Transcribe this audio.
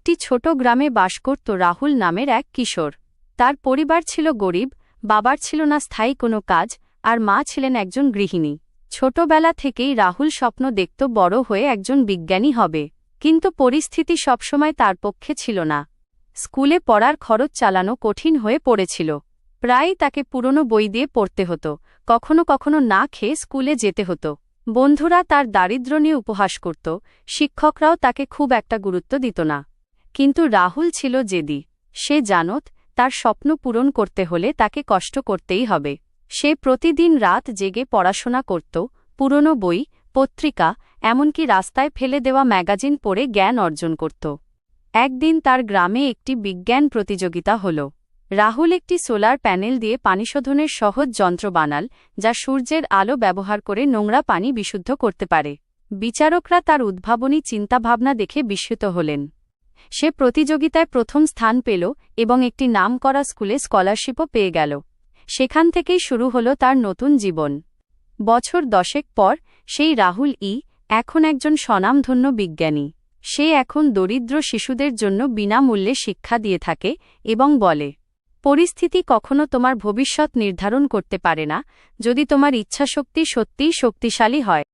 একটি ছোট গ্রামে বাস করত রাহুল নামের এক কিশোর। তার পরিবার ছিল গরিব, বাবার ছিল না স্থায়ী কোনো কাজ, আর মা ছিলেন একজন গৃহিণী। ছোটবেলা থেকেই রাহুল স্বপ্ন দেখত বড় হয়ে একজন বিজ্ঞানী হবে। কিন্তু পরিস্থিতি সবসময় তার পক্ষে ছিল না। স্কুলে পড়ার খরচ চালানো কঠিন হয়ে পড়েছিল। প্রায়ই তাকে পুরনো বই দিয়ে পড়তে হতো, কখনো কখনো না খেয়ে স্কুলে যেতে হতো। বন্ধুরা তার দারিদ্র্য নিয়ে উপহাস করত, শিক্ষকরাও তাকে খুব একটা গুরুত্ব দিত না। কিন্তু রাহুল ছিল জেদি। সে জানত তার স্বপ্ন পূরণ করতে হলে তাকে কষ্ট করতেই হবে। সে প্রতিদিন রাত জেগে পড়াশোনা করত, পুরনো বই, পত্রিকা, এমনকি রাস্তায় ফেলে দেওয়া ম্যাগাজিন পড়ে জ্ঞান অর্জন করত। একদিন তার গ্রামে একটি বিজ্ঞান প্রতিযোগিতা হল। রাহুল একটি সোলার প্যানেল দিয়ে পানি শোধনের সহজ যন্ত্র বানাল, যা সূর্যের আলো ব্যবহার করে নোংরা পানি বিশুদ্ধ করতে পারে। বিচারকরা তার উদ্ভাবনী চিন্তাভাবনা দেখে বিস্মিত হলেন। সে প্রতিযোগিতায় প্রথম স্থান পেল এবং একটি নামকরা স্কুলে স্কলারশিপও পেয়ে গেল। সেখান থেকেই শুরু হল তার নতুন জীবন। বছর 10 পর সেই রাহুল এখন একজন স্বনামধন্য বিজ্ঞানী। সে এখন দরিদ্র শিশুদের জন্য বিনামূল্যে শিক্ষা দিয়ে থাকে এবং বলে, পরিস্থিতি কখনো তোমার ভবিষ্যৎ নির্ধারণ করতে পারে না, যদি তোমার ইচ্ছাশক্তি সত্যিই শক্তিশালী হয়।